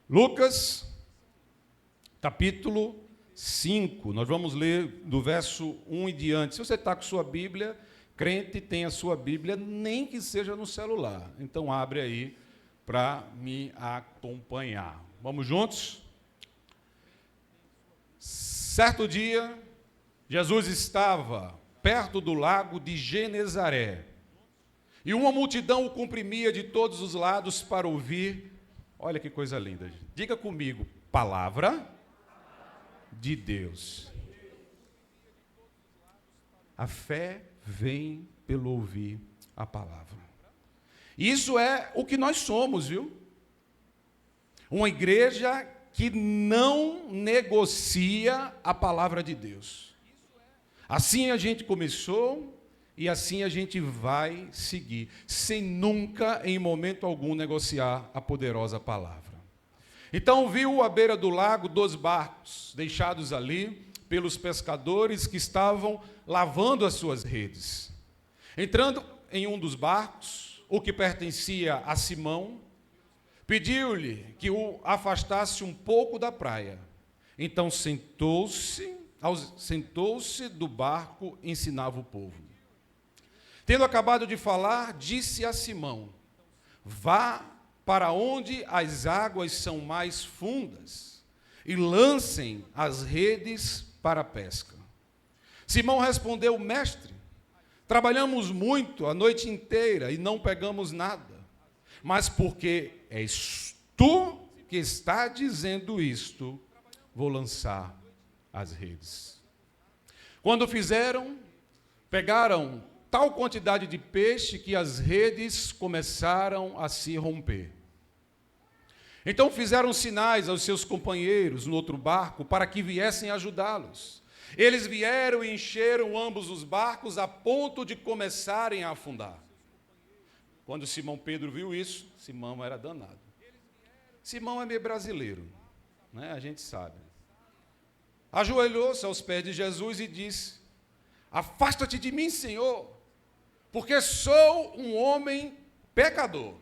Lucas, capítulo 5, nós vamos ler do verso 1 em diante. Se você está com sua Bíblia, crente, tem a sua Bíblia, nem que seja no celular. Então abre aí para me acompanhar. Vamos juntos? Certo dia, Jesus estava perto do lago de Genezaré, e uma multidão o comprimia de todos os lados para ouvir. Olha que coisa linda. Diga comigo, palavra de Deus. A fé vem pelo ouvir a palavra. Isso é o que nós somos, viu? Uma igreja que não negocia a palavra de Deus. Assim a gente começou e assim a gente vai seguir, sem nunca, em momento algum, negociar a poderosa palavra. Então viu à beira do lago 2 barcos, deixados ali pelos pescadores que estavam lavando as suas redes. Entrando em um dos barcos, o que pertencia a Simão, pediu-lhe que o afastasse um pouco da praia. Então sentou-se do barco e ensinava o povo. Tendo acabado de falar, disse a Simão: vá para onde as águas são mais fundas e lancem as redes para a pesca. Simão respondeu: mestre, trabalhamos muito a noite inteira e não pegamos nada. Mas porque és tu que está dizendo isto, vou lançar as redes. Quando fizeram, pegaram tal quantidade de peixe que as redes começaram a se romper. Então fizeram sinais aos seus companheiros no outro barco para que viessem ajudá-los. Eles vieram e encheram ambos os barcos a ponto de começarem a afundar. Quando Simão Pedro viu isso, Simão era danado. Simão é meio brasileiro, né? A gente sabe. Ajoelhou-se aos pés de Jesus e disse: afasta-te de mim, Senhor, porque sou um homem pecador.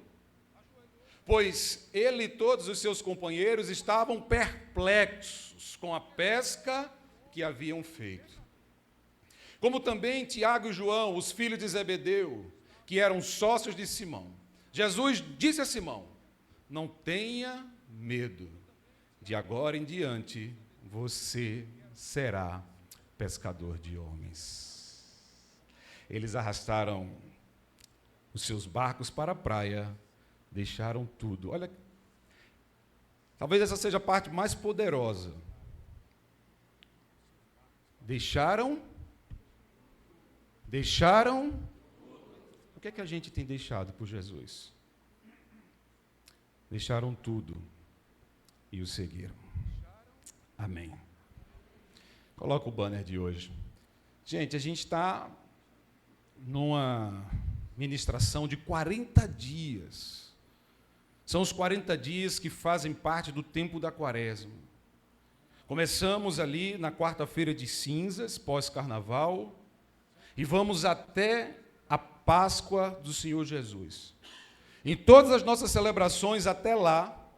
Pois ele e todos os seus companheiros estavam perplexos com a pesca que haviam feito. Como também Tiago e João, os filhos de Zebedeu, que eram sócios de Simão. Jesus disse a Simão: não tenha medo, de agora em diante você será pescador de homens. Eles arrastaram os seus barcos para a praia, deixaram tudo. Olha, talvez essa seja a parte mais poderosa. Deixaram. O que é que a gente tem deixado por Jesus? Deixaram tudo e o seguiram. Amém. Coloca o banner de hoje. Gente, a gente está numa ministração de 40 dias. São os 40 dias que fazem parte do tempo da Quaresma. Começamos ali na quarta-feira de cinzas, pós-carnaval, e vamos até a Páscoa do Senhor Jesus. Em todas as nossas celebrações até lá,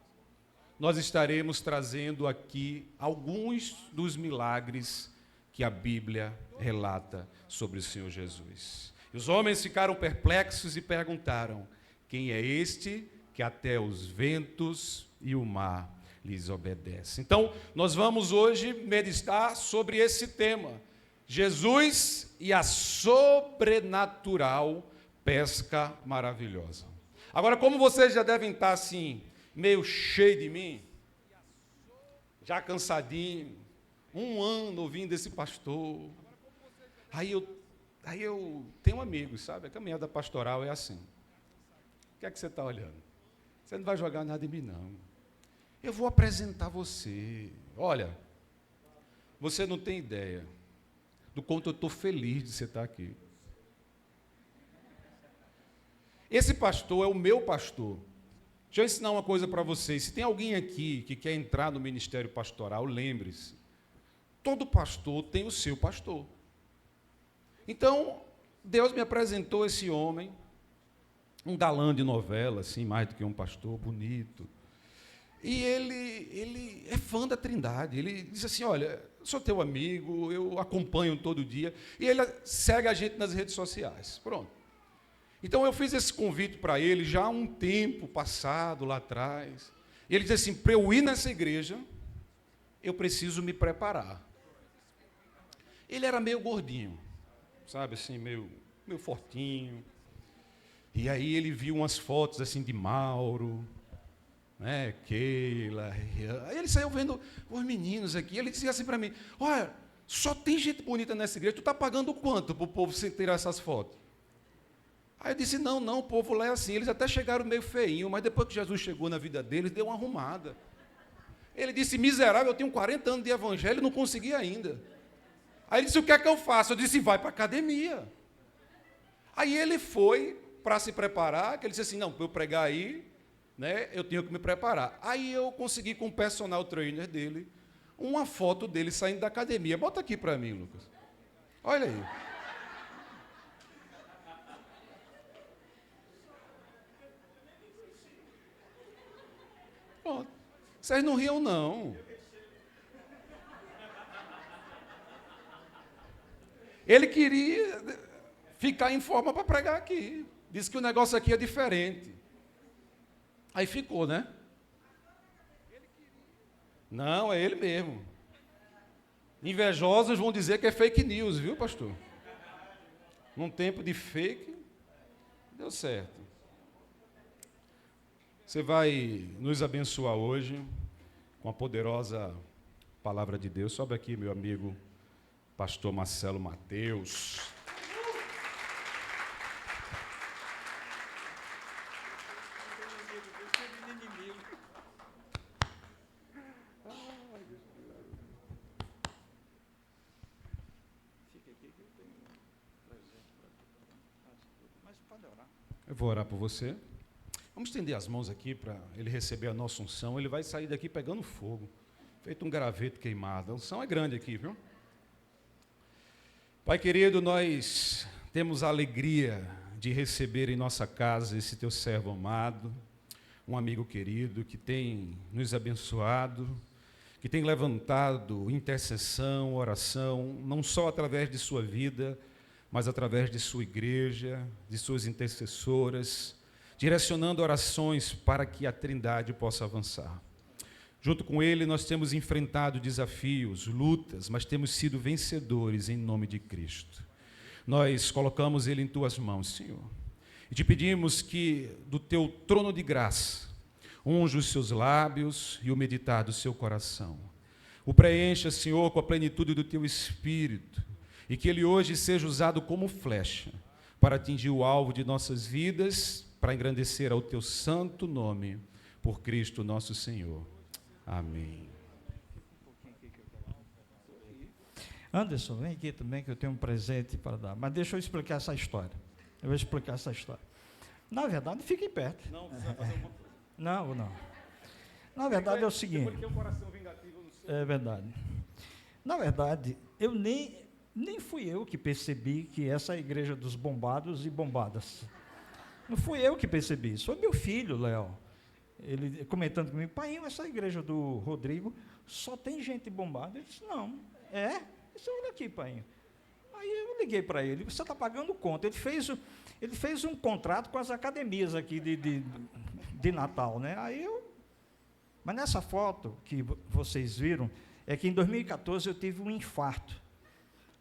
nós estaremos trazendo aqui alguns dos milagres que a Bíblia relata sobre o Senhor Jesus. E os homens ficaram perplexos e perguntaram: quem é este que até os ventos e o mar lhes obedecem? Então, nós vamos hoje meditar sobre esse tema: Jesus e a sobrenatural pesca maravilhosa. Agora, como vocês já devem estar assim, meio cheio de mim, já cansadinho, 1 ano ouvindo esse pastor, aí eu tenho amigos, sabe? A caminhada pastoral é assim. O que é que você está olhando? Você não vai jogar nada em mim, não. Eu vou apresentar você. Olha, você não tem ideia do quanto eu estou feliz de você estar aqui. Esse pastor é o meu pastor. Deixa eu ensinar uma coisa para vocês. Se tem alguém aqui que quer entrar no ministério pastoral, lembre-se, todo pastor tem o seu pastor. Então, Deus me apresentou esse homem, um galã de novela, assim, mais do que um pastor, bonito. E ele é fã da Trindade. Ele diz assim, olha, sou teu amigo, eu acompanho todo dia. E ele segue a gente nas redes sociais. Pronto. Então, eu fiz esse convite para ele já há um tempo passado, lá atrás. E ele disse assim, para eu ir nessa igreja, eu preciso me preparar. Ele era meio gordinho, sabe, assim, meio fortinho. E aí ele viu umas fotos assim de Mauro, né, Keila. Aí ele saiu vendo os meninos aqui. Ele dizia assim para mim, olha, só tem gente bonita nessa igreja, tu está pagando quanto para o povo tirar essas fotos? Aí eu disse, não, o povo lá é assim, eles até chegaram meio feinho, mas depois que Jesus chegou na vida deles, deu uma arrumada. Ele disse, miserável, eu tenho 40 anos de evangelho e não consegui ainda. Aí ele disse, o que é que eu faço? Eu disse, vai para a academia. Aí ele foi para se preparar, que ele disse assim, não, para eu pregar aí, né, eu tenho que me preparar. Aí eu consegui com o personal trainer dele, uma foto dele saindo da academia. Bota aqui para mim, Lucas. Olha aí. Pronto. Vocês não riam, não. Ele queria ficar em forma para pregar aqui. Disse que o negócio aqui é diferente. Aí ficou, né? Não, é ele mesmo. Invejosos vão dizer que é fake news, viu, pastor? Num tempo de fake, deu certo. Você vai nos abençoar hoje com a poderosa palavra de Deus. Sobe aqui, meu amigo, pastor Marcelo Mateus. Eu vou orar por você. Vamos estender as mãos aqui para ele receber a nossa unção. Ele vai sair daqui pegando fogo, feito um graveto queimado. A unção é grande aqui, viu? Pai querido, nós temos a alegria de receber em nossa casa esse teu servo amado, um amigo querido que tem nos abençoado, que tem levantado intercessão, oração, não só através de sua vida, mas através de sua igreja, de suas intercessoras, direcionando orações para que a Trindade possa avançar. Junto com ele, nós temos enfrentado desafios, lutas, mas temos sido vencedores em nome de Cristo. Nós colocamos ele em tuas mãos, Senhor, e te pedimos que do teu trono de graça, unja os seus lábios e o meditar do seu coração. O preencha, Senhor, com a plenitude do teu Espírito, e que ele hoje seja usado como flecha para atingir o alvo de nossas vidas, para engrandecer ao teu santo nome, por Cristo nosso Senhor. Amém. Anderson, vem aqui também que eu tenho um presente para dar. Mas deixa eu explicar essa história. Eu vou explicar essa história. Na verdade, fique perto. Não, você vai fazer uma coisa. Não. Na verdade é o seguinte. Porque o coração vingativo no seu... É verdade. Na verdade, eu nem fui eu que percebi que essa é a igreja dos bombados e bombadas. Não fui eu que percebi isso. Foi meu filho, Léo. Ele comentando comigo, pai, essa igreja do Rodrigo só tem gente bombada. Eu disse, não, é? Disse, olha aqui, pai. Aí eu liguei para ele, você está pagando conta. Ele fez um contrato com as academias aqui de Natal, né? Mas nessa foto que vocês viram, é que em 2014 eu tive um infarto.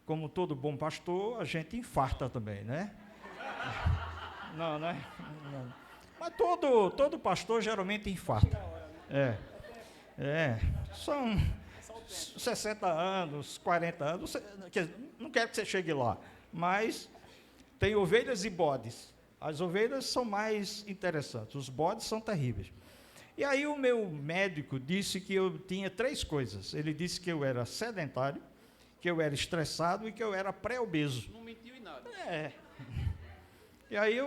Como todo bom pastor, a gente infarta também, né? Não, né? Não. Mas todo pastor geralmente infarta. São 60 anos, 40 anos, não quero que você chegue lá, mas tem ovelhas e bodes. As ovelhas são mais interessantes, os bodes são terríveis. E aí o meu médico disse que eu tinha 3 coisas. Ele disse que eu era sedentário, que eu era estressado e que eu era pré-obeso. Não mentiu em nada. E aí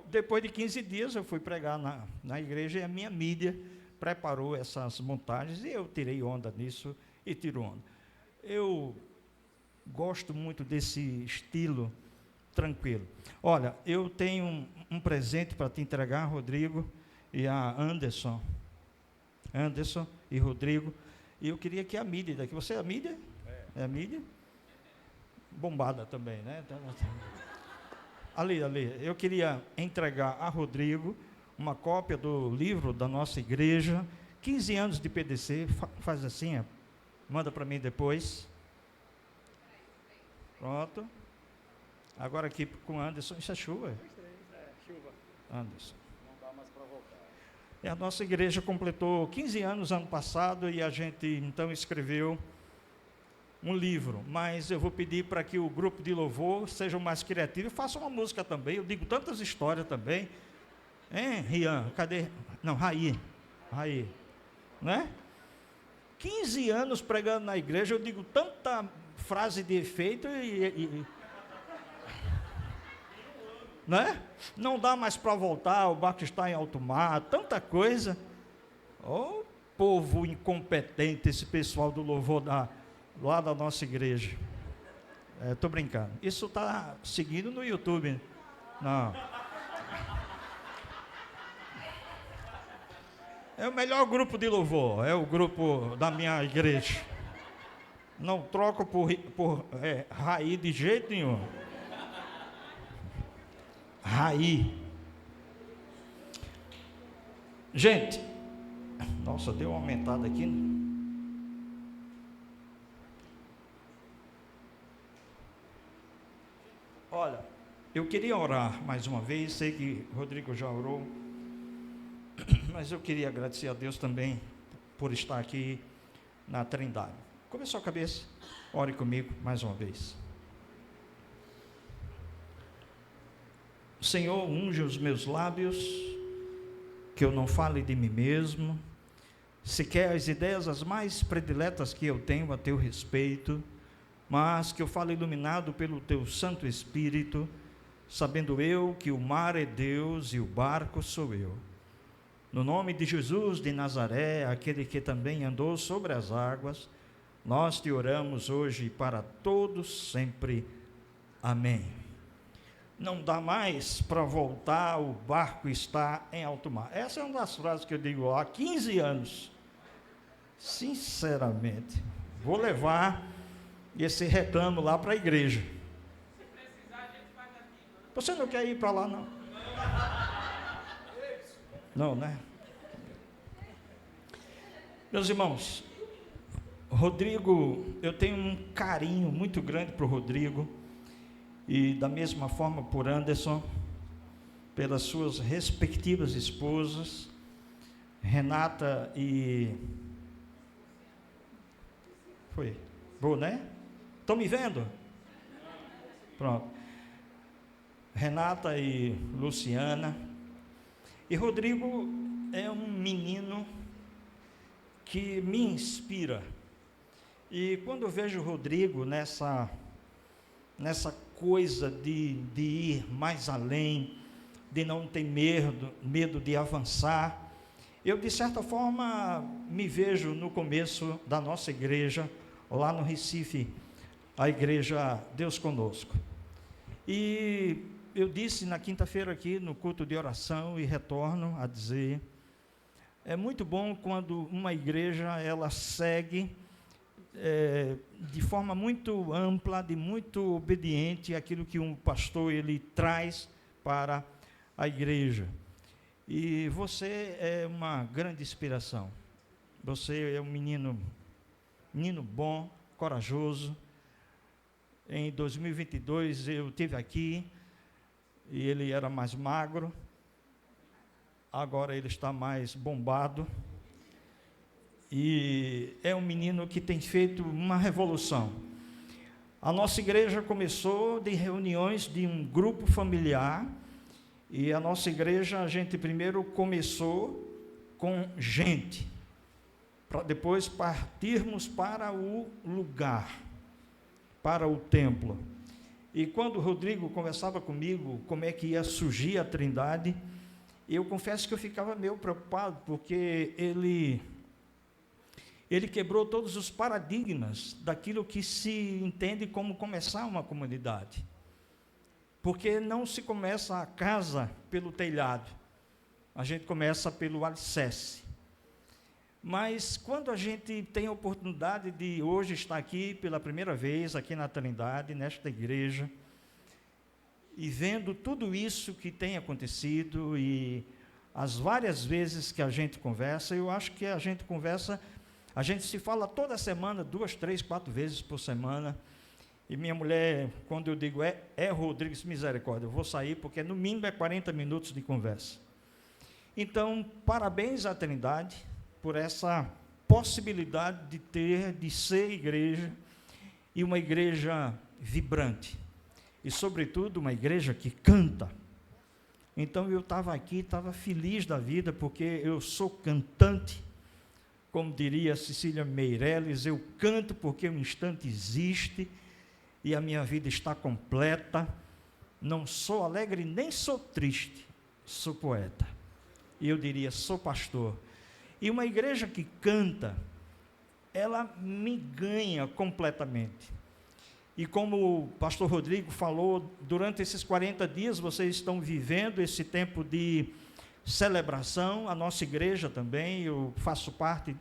depois de 15 dias, eu fui pregar na igreja e a minha mídia preparou essas montagens e eu tirei onda nisso e tiro onda. Eu gosto muito desse estilo tranquilo. Olha, eu tenho um presente para te entregar, Rodrigo e a Anderson. Anderson e Rodrigo. E eu queria que a Mídia daqui. Você é a Mídia? É a Mídia? Bombada também, né? Ali. Eu queria entregar a Rodrigo uma cópia do livro da nossa igreja, 15 anos de PDC. Faz assim, ó. Manda para mim depois. Pronto. Agora aqui com o Anderson. Isso é chuva? Chuva. Anderson. Não dá mais para voltar. E a nossa igreja completou 15 anos ano passado e a gente então escreveu um livro, mas eu vou pedir para que o grupo de louvor seja mais criativo e faça uma música também. Eu digo tantas histórias também. Hein, Rian? Cadê? Não, Raí, né? 15 anos pregando na igreja, eu digo tanta frase de efeito né? Não dá mais para voltar, o barco está em alto mar, tanta coisa. Oh, povo incompetente, esse pessoal do louvor lá da nossa igreja. Estou brincando. Isso está seguindo no YouTube. Não. É o melhor grupo de louvor, é o grupo da minha igreja. Não troco por Raí de jeito nenhum. Raí. Gente, nossa, deu uma aumentada aqui. Olha, eu queria orar mais uma vez, sei que Rodrigo já orou, mas eu queria agradecer a Deus também por estar aqui na Trindade. Começou a cabeça, ore comigo mais uma vez. Senhor, unge os meus lábios, que eu não fale de mim mesmo, sequer as ideias as mais prediletas que eu tenho a teu respeito, mas que eu fale iluminado pelo teu Santo Espírito, sabendo eu que o mar é Deus e o barco sou eu. No nome de Jesus de Nazaré, aquele que também andou sobre as águas, nós te oramos hoje e para todos sempre. Amém. Não dá mais para voltar, o barco está em alto mar. Essa é uma das frases que eu digo há 15 anos. Sinceramente, vou levar esse reclamo lá para a igreja. Se precisar, a gente faz aqui. Você não quer ir para lá, não? Não, né? Meus irmãos, Rodrigo, eu tenho um carinho muito grande para o Rodrigo, e da mesma forma por Anderson, pelas suas respectivas esposas, Renata e... Foi? Boa, né? Estão me vendo? Pronto. Renata e Luciana. E Rodrigo é um menino que me inspira. E quando eu vejo o Rodrigo nessa coisa de ir mais além, de não ter medo de avançar, eu de certa forma me vejo no começo da nossa igreja, lá no Recife, a igreja Deus Conosco. E eu disse na quinta-feira aqui no culto de oração, e retorno a dizer, é muito bom quando uma igreja ela segue de forma muito ampla, de muito obediente aquilo que um pastor ele traz para a igreja. E você é uma grande inspiração. Você é um menino bom, corajoso. Em 2022 eu estive aqui e ele era mais magro. Agora ele está mais bombado. E é um menino que tem feito uma revolução. A nossa igreja começou de reuniões de um grupo familiar, e a nossa igreja, a gente primeiro começou com gente, para depois partirmos para o lugar, para o templo. E quando o Rodrigo conversava comigo como é que ia surgir a Trindade, eu confesso que eu ficava meio preocupado, porque ele quebrou todos os paradigmas daquilo que se entende como começar uma comunidade. Porque não se começa a casa pelo telhado, a gente começa pelo alicerce. Mas quando a gente tem a oportunidade de hoje estar aqui pela primeira vez, aqui na Trindade, nesta igreja, e vendo tudo isso que tem acontecido e as várias vezes que a gente conversa, eu acho que a gente conversa, a gente se fala toda semana, 2, 3, 4 vezes por semana, e minha mulher, quando eu digo Rodrigues, misericórdia, eu vou sair porque no mínimo é 40 minutos de conversa. Então, parabéns à Trindade por essa possibilidade de ser igreja, e uma igreja vibrante, e sobretudo uma igreja que canta. Então eu estava aqui, estava feliz da vida, porque eu sou cantante, como diria Cecília Meirelles, eu canto porque o instante existe, e a minha vida está completa, não sou alegre nem sou triste, sou poeta, e eu diria, sou pastor. E uma igreja que canta, ela me ganha completamente. E como o pastor Rodrigo falou, durante esses 40 dias vocês estão vivendo esse tempo de celebração, a nossa igreja também, eu faço parte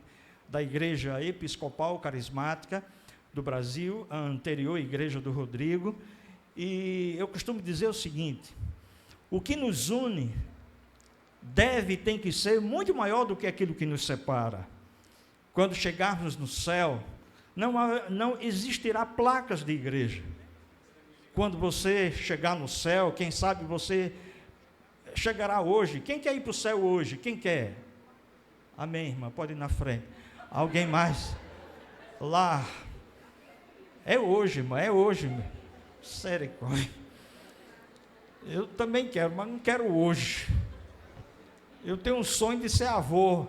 da Igreja Episcopal Carismática do Brasil, a anterior igreja do Rodrigo, e eu costumo dizer o seguinte, o que nos une tem que ser muito maior do que aquilo que nos separa. Quando chegarmos no céu, não existirá placas de igreja. Quando você chegar no céu, quem sabe você chegará hoje. Quem quer ir para o céu hoje? Quem quer? Amém, irmã, pode ir na frente. Alguém mais? Lá. É hoje, irmã, é hoje. Sério, eu também quero, mas não quero hoje. Eu tenho um sonho de ser avô.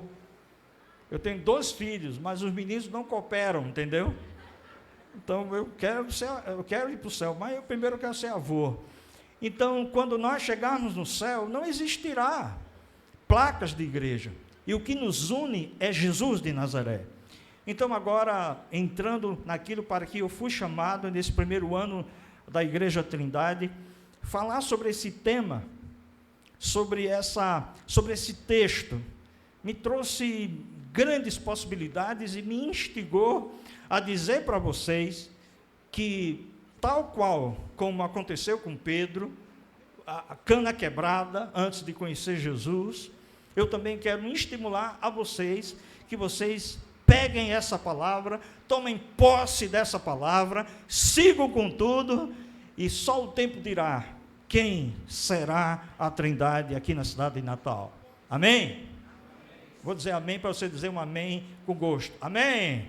Eu tenho 2 filhos, mas os meninos não cooperam, entendeu? Então eu quero ir para o céu, mas eu primeiro quero ser avô. Então, quando nós chegarmos no céu, não existirá placas de igreja. E o que nos une é Jesus de Nazaré. Então, agora, entrando naquilo para que eu fui chamado nesse primeiro ano da Igreja Trindade, falar sobre esse tema, sobre esse texto, me trouxe grandes possibilidades e me instigou a dizer para vocês que, tal qual como aconteceu com Pedro, a cana quebrada antes de conhecer Jesus, eu também quero estimular a vocês, que vocês peguem essa palavra, tomem posse dessa palavra, sigam com tudo, e só o tempo dirá quem será a Trindade aqui na cidade de Natal. Amém? Vou dizer amém para você dizer um amém com gosto. Amém? Amém.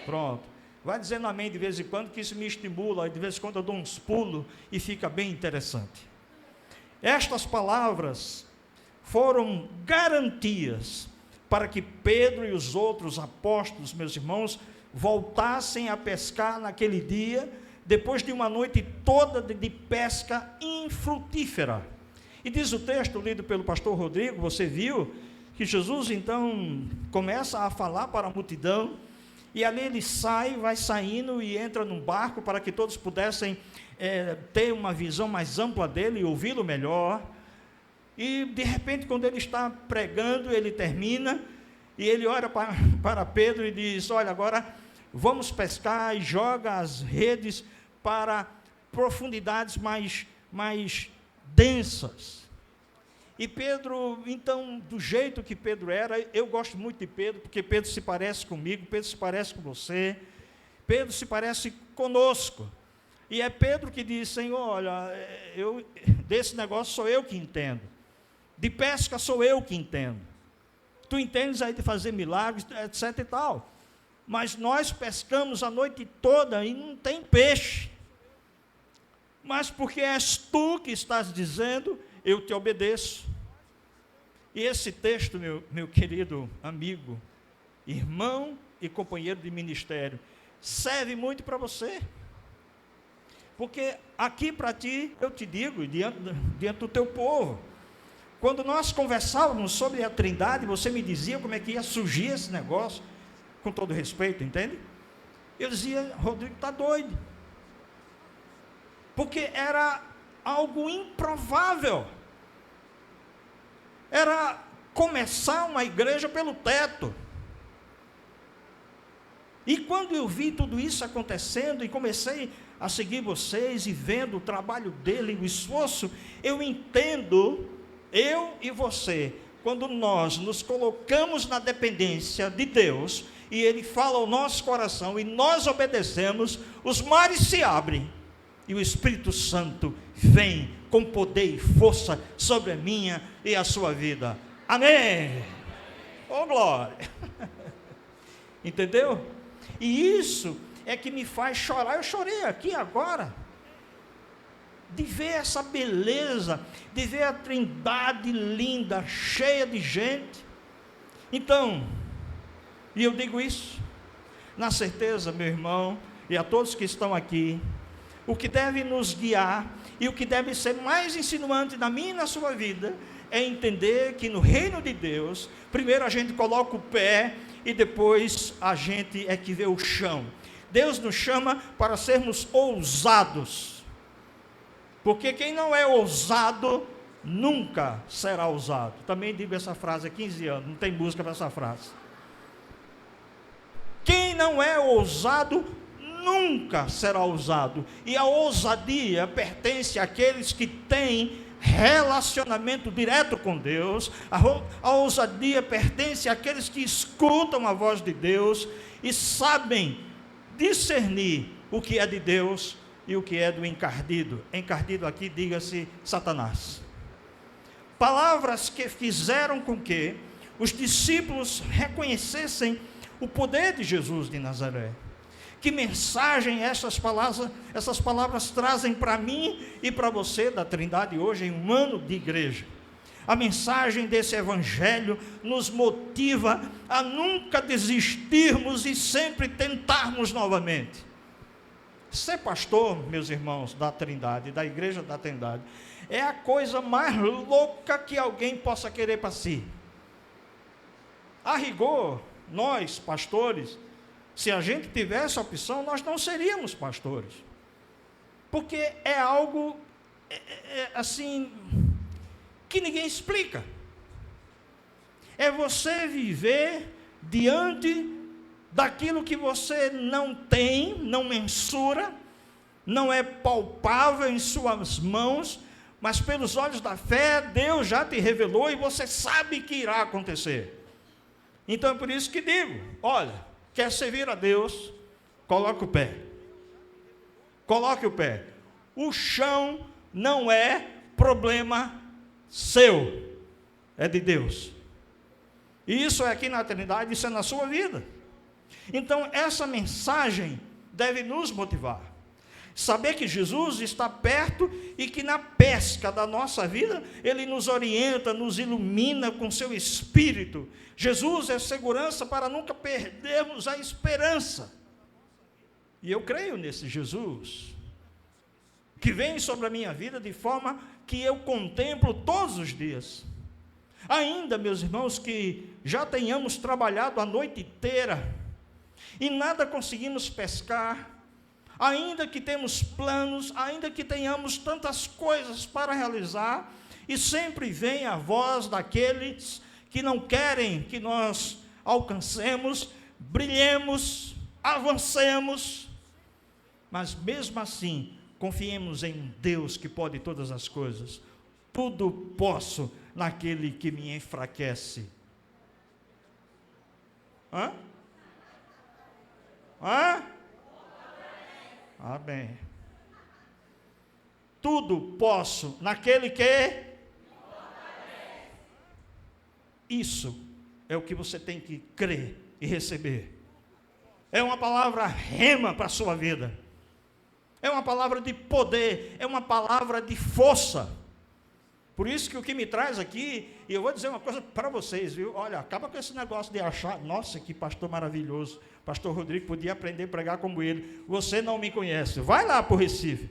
Pronto. Vai dizendo amém de vez em quando, que isso me estimula, de vez em quando eu dou uns pulos e fica bem interessante. Estas palavras foram garantias para que Pedro e os outros apóstolos, meus irmãos, voltassem a pescar naquele dia, depois de uma noite toda de pesca infrutífera. E diz o texto lido pelo pastor Rodrigo, você viu, que Jesus então começa a falar para a multidão, e ali ele vai saindo e entra num barco para que todos pudessem ter uma visão mais ampla dele e ouvi-lo melhor. E de repente, quando ele está pregando, ele termina, e ele olha para Pedro e diz, olha, agora vamos pescar, e joga as redes para profundidades mais densas. E Pedro, então, do jeito que Pedro era, eu gosto muito de Pedro, porque Pedro se parece comigo, Pedro se parece com você, Pedro se parece conosco. E é Pedro que diz, Senhor, olha, desse negócio sou eu que entendo. De pesca sou eu que entendo. Tu entendes aí de fazer milagres, etc e tal. Mas nós pescamos a noite toda e não tem peixe. Mas porque és tu que estás dizendo, eu te obedeço. E esse texto, meu querido amigo, irmão e companheiro de ministério, serve muito para você. Porque aqui para ti, eu te digo, diante do teu povo, quando nós conversávamos sobre a Trindade, você me dizia como é que ia surgir esse negócio, com todo respeito, entende? Eu dizia, Rodrigo está doido. Porque era algo improvável. Era começar uma igreja pelo teto. E quando eu vi tudo isso acontecendo e comecei a seguir vocês e vendo o trabalho dele, o esforço, eu entendo, eu e você, quando nós nos colocamos na dependência de Deus, e Ele fala ao nosso coração, e nós obedecemos, os mares se abrem, e o Espírito Santo vem com poder e força sobre a minha e a sua vida. Amém! Oh, glória! Entendeu? E isso é que me faz chorar. Eu chorei aqui agora, de ver essa beleza, de ver a Trindade linda, cheia de gente. Então, e eu digo isso na certeza, meu irmão, e a todos que estão aqui, o que deve nos guiar e o que deve ser mais insinuante na minha e na sua vida é entender que no reino de Deus, primeiro a gente coloca o pé e depois a gente é que vê o chão. Deus nos chama para sermos ousados, porque quem não é ousado nunca será ousado. Também digo essa frase há 15 anos, não tem música para essa frase. Quem não é ousado nunca será ousado. E a ousadia pertence àqueles que têm relacionamento direto com Deus. A ousadia pertence àqueles que escutam a voz de Deus e sabem discernir o que é de Deus e o que é do encardido. Encardido aqui, diga-se Satanás. Palavras que fizeram com que os discípulos reconhecessem o poder de Jesus de Nazaré. Que mensagem essas palavras trazem para mim e para você da Trindade hoje em um ano de igreja? A mensagem desse evangelho nos motiva a nunca desistirmos e sempre tentarmos novamente. Ser pastor, meus irmãos, da Trindade, da igreja da Trindade, é a coisa mais louca que alguém possa querer para si. A rigor, nós, pastores, se a gente tivesse a opção, nós não seríamos pastores. Porque é algo, assim, que ninguém explica. É você viver diante daquilo que você não tem, não mensura, não é palpável em suas mãos, mas pelos olhos da fé, Deus já te revelou e você sabe que irá acontecer. Então é por isso que digo, olha, quer servir a Deus, coloque o pé. Coloque o pé. O chão não é problema seu, é de Deus. E isso é aqui na Trindade, isso é na sua vida. Então essa mensagem deve nos motivar. Saber que Jesus está perto e que na pesca da nossa vida, Ele nos orienta, nos ilumina com seu Espírito. Jesus é segurança para nunca perdermos a esperança. E eu creio nesse Jesus, que vem sobre a minha vida de forma que eu contemplo todos os dias. Ainda, meus irmãos, que já tenhamos trabalhado a noite inteira e nada conseguimos pescar, ainda que temos planos, ainda que tenhamos tantas coisas para realizar, e sempre vem a voz daqueles que não querem que nós alcancemos, brilhemos, avancemos, mas mesmo assim, confiemos em Deus que pode todas as coisas. Tudo posso naquele que me enfraquece. Hã? Amém. Tudo posso naquele que... Isso é o que você tem que crer e receber. É uma palavra rema para a sua vida. É uma palavra de poder, é uma palavra de força. Por isso que o que me traz aqui, e eu vou dizer uma coisa para vocês, viu? Olha, acaba com esse negócio de achar, nossa, que pastor maravilhoso, pastor Rodrigo podia aprender a pregar como ele. Você não me conhece, vai lá para o Recife.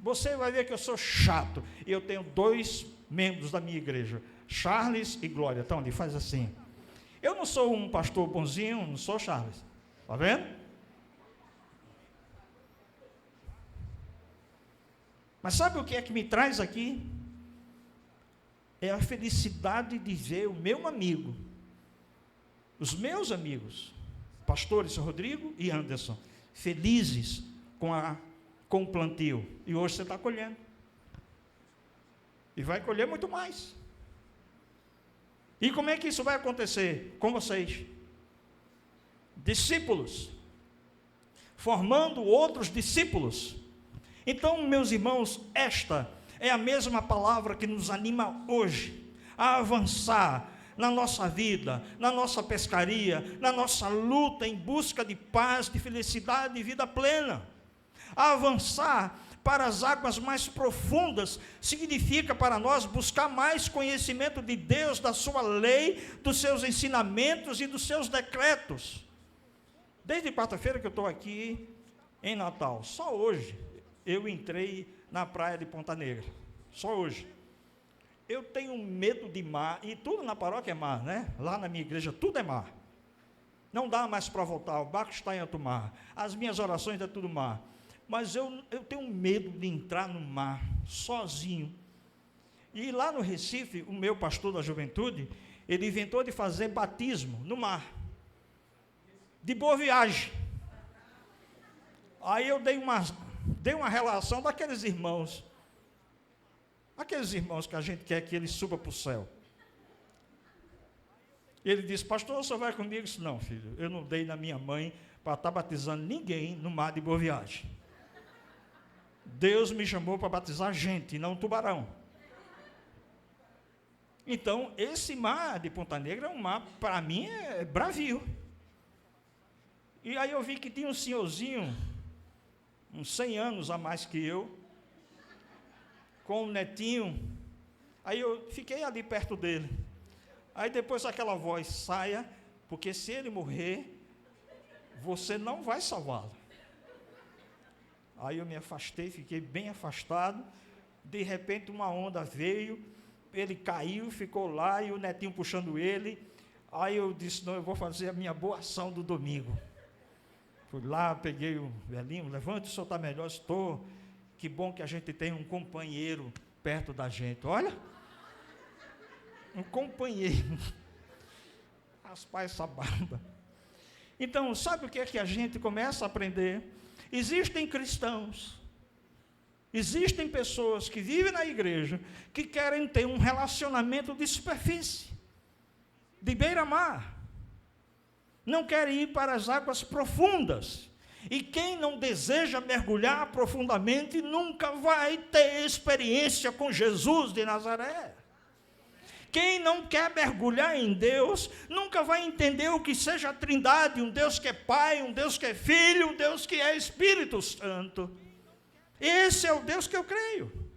Você vai ver que eu sou chato. E eu tenho 2 membros da minha igreja, Charles e Glória. Então ali, faz assim. Eu não sou um pastor bonzinho, não sou Charles. Está vendo? Mas sabe o que é que me traz aqui? É a felicidade de ver o meu amigo, os meus amigos, pastores Rodrigo e Anderson, felizes com o plantio. E hoje você está colhendo. E vai colher muito mais. E como é que isso vai acontecer com vocês? Discípulos, formando outros discípulos. Então, meus irmãos, esta é a mesma palavra que nos anima hoje a avançar na nossa vida, na nossa pescaria, na nossa luta em busca de paz, de felicidade e vida plena. A avançar para as águas mais profundas significa para nós buscar mais conhecimento de Deus, da sua lei, dos seus ensinamentos e dos seus decretos. Desde quarta-feira que eu estou aqui em Natal, só hoje eu entrei na praia de Ponta Negra, só hoje. Eu tenho medo de mar, e tudo na paróquia é mar, né? Lá na minha igreja tudo é mar. Não dá mais para voltar, o barco está em alto mar, as minhas orações é tudo mar. Mas eu tenho medo de entrar no mar, sozinho. E lá no Recife, o meu pastor da juventude, ele inventou de fazer batismo no mar. De boa viagem. Aí eu dei uma relação daqueles irmãos. Aqueles irmãos que a gente quer que ele suba para o céu. Ele disse, pastor, o senhor vai comigo? Eu disse, não, filho, eu não dei na minha mãe para estar batizando ninguém no mar de boa viagem. Deus me chamou para batizar gente, não tubarão. Então, esse mar de Ponta Negra é um mar, para mim, é bravio. E aí eu vi que tinha um senhorzinho, uns 100 anos a mais que eu, com um netinho. Aí eu fiquei ali perto dele. Aí depois aquela voz, saia, porque se ele morrer, você não vai salvá-lo. Aí eu me afastei, fiquei bem afastado. De repente uma onda veio, ele caiu, ficou lá, e o netinho puxando ele. Aí eu disse, não, eu vou fazer a minha boa ação do domingo. Fui lá, peguei o velhinho, levante, o senhor está melhor? Estou. Que bom que a gente tem um companheiro perto da gente. Olha, um companheiro. Raspar essa barba. Então, sabe o que é que a gente começa a aprender? Existem cristãos, existem pessoas que vivem na igreja, que querem ter um relacionamento de superfície, de beira-mar, não querem ir para as águas profundas, e quem não deseja mergulhar profundamente, nunca vai ter experiência com Jesus de Nazaré. Quem não quer mergulhar em Deus, nunca vai entender o que seja a Trindade, um Deus que é Pai, um Deus que é Filho, um Deus que é Espírito Santo. Esse é o Deus que eu creio.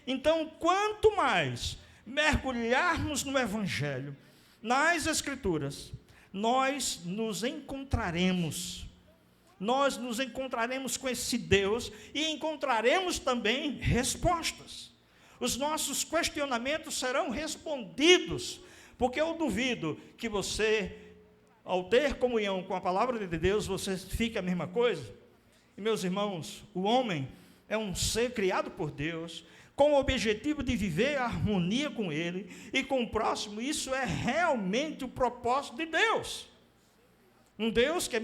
Então, quanto mais mergulharmos no Evangelho, nas Escrituras, nós nos encontraremos com esse Deus e encontraremos também respostas. Os nossos questionamentos serão respondidos, porque eu duvido que você, ao ter comunhão com a palavra de Deus, você fique a mesma coisa. E, meus irmãos, o homem é um ser criado por Deus, com o objetivo de viver a harmonia com Ele e com o próximo. Isso é realmente o propósito de Deus. Um Deus que é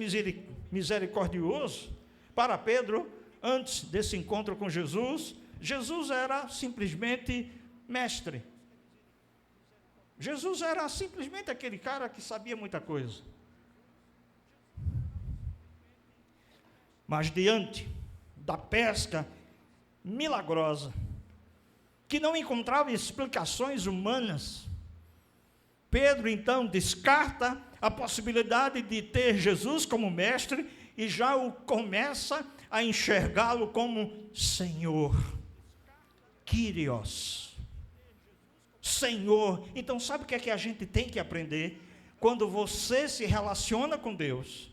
misericordioso. Para Pedro, antes desse encontro com Jesus, Jesus era simplesmente mestre. Jesus era simplesmente aquele cara que sabia muita coisa. Mas diante da pesca milagrosa, que não encontrava explicações humanas, Pedro então descarta a possibilidade de ter Jesus como mestre e já o começa a enxergá-lo como Senhor. Kyrios, Senhor. Então sabe o que é que a gente tem que aprender? Quando você se relaciona com Deus,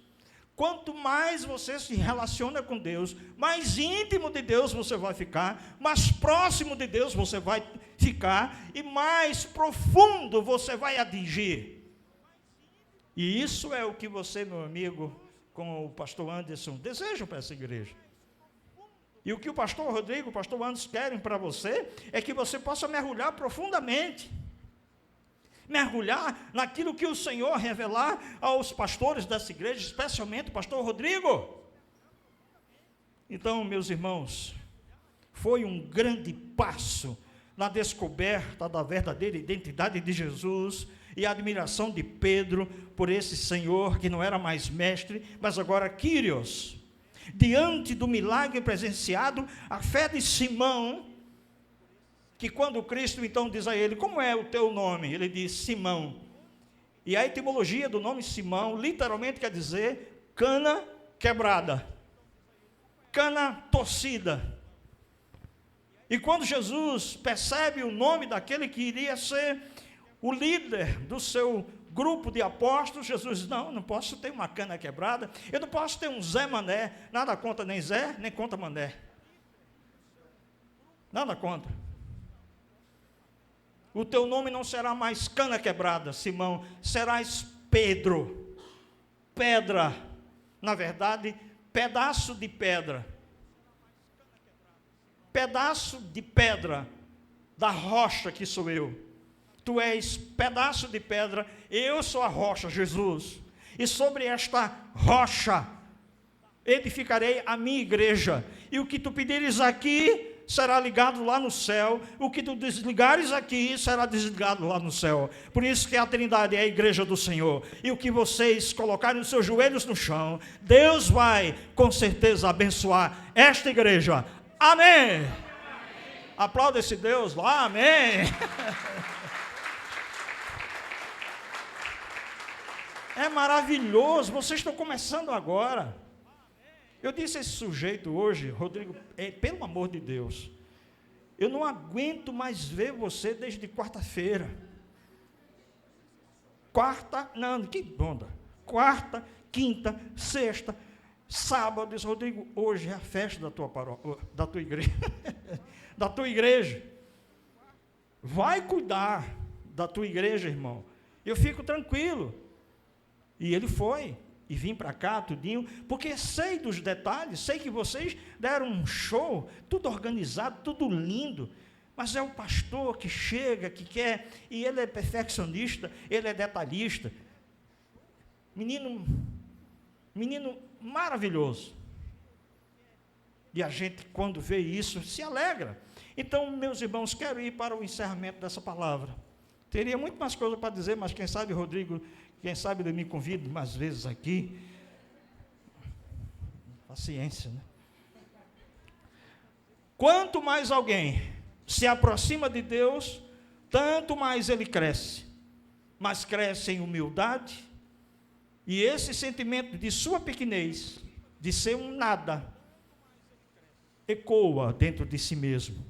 quanto mais você se relaciona com Deus, mais íntimo de Deus você vai ficar, mais próximo de Deus você vai ficar, e mais profundo você vai atingir. E isso é o que você, meu amigo, com o pastor Anderson, deseja para essa igreja. E o que o pastor Rodrigo, o pastor Anderson querem para você, é que você possa mergulhar profundamente. mergulhar naquilo que o Senhor revelar aos pastores dessa igreja, especialmente o pastor Rodrigo. Então, meus irmãos, foi um grande passo na descoberta da verdadeira identidade de Jesus e a admiração de Pedro por esse Senhor que não era mais mestre, mas agora Kyrios. Diante do milagre presenciado, a fé de Simão, que quando Cristo então diz a ele, como é o teu nome? Ele diz, Simão. E a etimologia do nome Simão, literalmente quer dizer, cana quebrada, cana torcida. E quando Jesus percebe o nome daquele que iria ser o líder do seu grupo de apóstolos, Jesus diz, não posso ter uma cana quebrada, eu não posso ter um Zé Mané, nada contra nem Zé, nem contra Mané. Nada contra. O teu nome não será mais cana quebrada, Simão, serás Pedro, pedra, na verdade, pedaço de pedra. Pedaço de pedra da rocha que sou eu. Tu és pedaço de pedra, eu sou a rocha, Jesus. E sobre esta rocha edificarei a minha igreja. E o que tu pedires aqui será ligado lá no céu. O que tu desligares aqui será desligado lá no céu. Por isso que a Trindade é a igreja do Senhor. E o que vocês colocarem os seus joelhos no chão, Deus vai com certeza abençoar esta igreja. Amém. Aplauda esse Deus lá, amém. É maravilhoso, vocês estão começando agora. Eu disse a esse sujeito hoje, Rodrigo, pelo amor de Deus, eu não aguento mais ver você desde quarta-feira. Quarta, quinta, sexta, sábado, disse, Rodrigo, hoje é a festa da tua paróquia, da tua igreja, da tua igreja. Vai cuidar da tua igreja, irmão. Eu fico tranquilo. E ele foi, e vim para cá, tudinho, porque sei dos detalhes, sei que vocês deram um show, tudo organizado, tudo lindo, mas é o pastor que chega, que quer, e ele é perfeccionista, ele é detalhista. Menino maravilhoso. E a gente, quando vê isso, se alegra. Então, meus irmãos, quero ir para o encerramento dessa palavra. Teria muito mais coisa para dizer, mas quem sabe, Rodrigo, quem sabe ele me convida mais vezes aqui. Paciência, né? Quanto mais alguém se aproxima de Deus, tanto mais ele cresce. Mas cresce em humildade, e esse sentimento de sua pequenez, de ser um nada, ecoa dentro de si mesmo.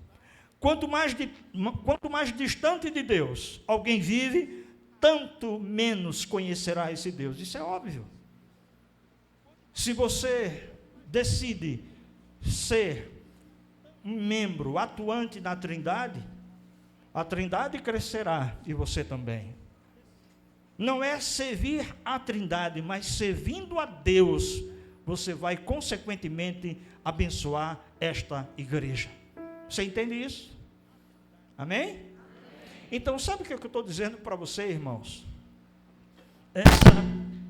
Quanto mais distante de Deus alguém vive, tanto menos conhecerá esse Deus. Isso é óbvio. Se você decide ser um membro atuante na Trindade, a Trindade crescerá e você também. Não é servir a Trindade, mas servindo a Deus, você vai consequentemente abençoar esta igreja. Você entende isso? Amém? Então, sabe o que eu estou dizendo para você, irmãos?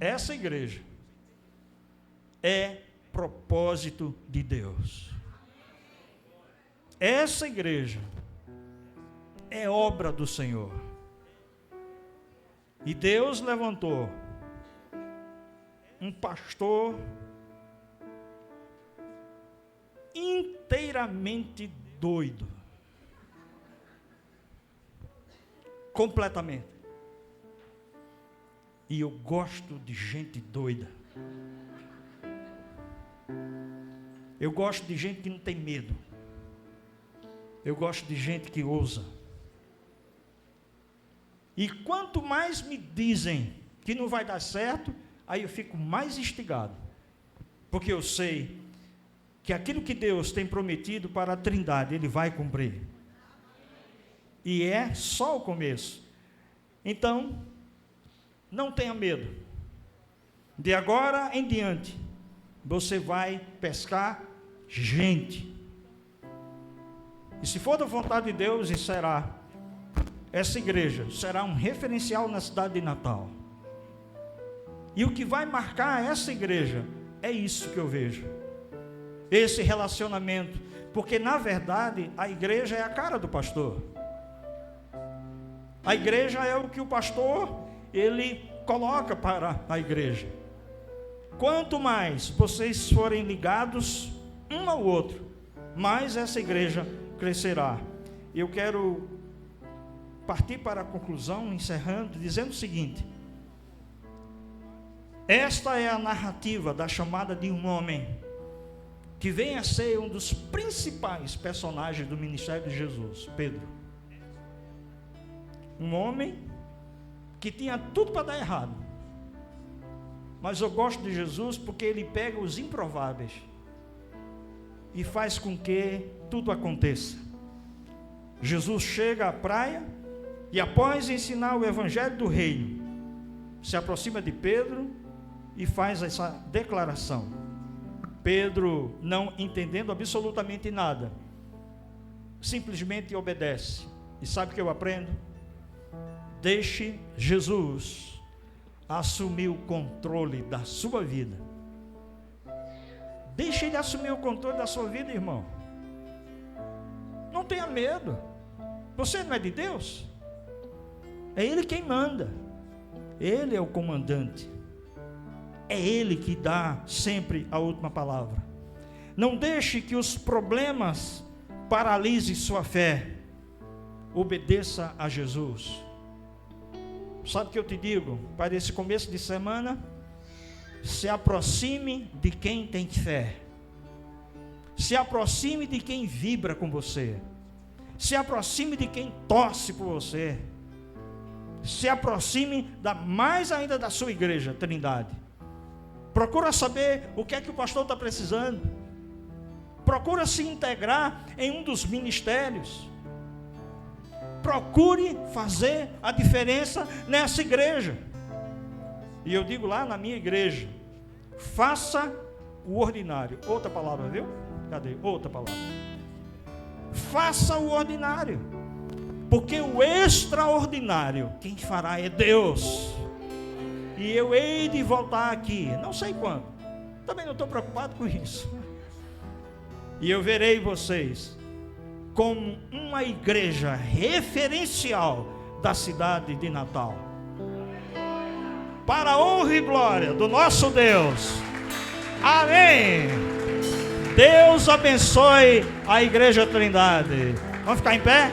Essa igreja é propósito de Deus. Essa igreja é obra do Senhor. E Deus levantou um pastor inteiramente doido. Completamente. E eu gosto de gente doida. Eu gosto de gente que não tem medo. Eu gosto de gente que ousa. E quanto mais me dizem que não vai dar certo, aí eu fico mais instigado. Porque eu sei que aquilo que Deus tem prometido para a Trindade, Ele vai cumprir. E é só o começo. Então, não tenha medo. De agora em diante, você vai pescar gente. E se for da vontade de Deus, e será, essa igreja será um referencial na cidade de Natal. E o que vai marcar essa igreja é isso que eu vejo. Esse relacionamento. Porque, na verdade, a igreja é a cara do pastor. A igreja é o que o pastor, ele coloca para a igreja. Quanto mais vocês forem ligados um ao outro, mais essa igreja crescerá. Eu quero partir para a conclusão, encerrando, dizendo o seguinte: esta é a narrativa da chamada de um homem que vem a ser um dos principais personagens do ministério de Jesus, Pedro. Um homem que tinha tudo para dar errado, mas eu gosto de Jesus porque ele pega os improváveis e faz com que tudo aconteça. Jesus chega à praia e, após ensinar o evangelho do reino, se aproxima de Pedro e faz essa declaração. Pedro, não entendendo absolutamente nada, simplesmente obedece. E sabe o que eu aprendo? Deixe Jesus assumir o controle da sua vida. Deixe Ele assumir o controle da sua vida, irmão. Não tenha medo. Você não é de Deus? É Ele quem manda. Ele é o comandante. É Ele que dá sempre a última palavra. Não deixe que os problemas paralisem sua fé. Obedeça a Jesus. Sabe o que eu te digo? Para esse começo de semana, se aproxime de quem tem fé. Se aproxime de quem vibra com você. Se aproxime de quem torce por você. Se aproxime mais ainda da sua igreja, Trindade. Procura saber o que é que o pastor está precisando. Procura se integrar em um dos ministérios. Procure fazer a diferença nessa igreja. E eu digo lá na minha igreja: faça o ordinário. Outra palavra, viu? Cadê? Outra palavra. Faça o ordinário. Porque o extraordinário, quem fará é Deus. E eu hei de voltar aqui, não sei quando. Também não estou preocupado com isso. E eu verei vocês como uma igreja referencial da cidade de Natal. Para a honra e glória do nosso Deus. Amém. Deus abençoe a Igreja Trindade. Vamos ficar em pé?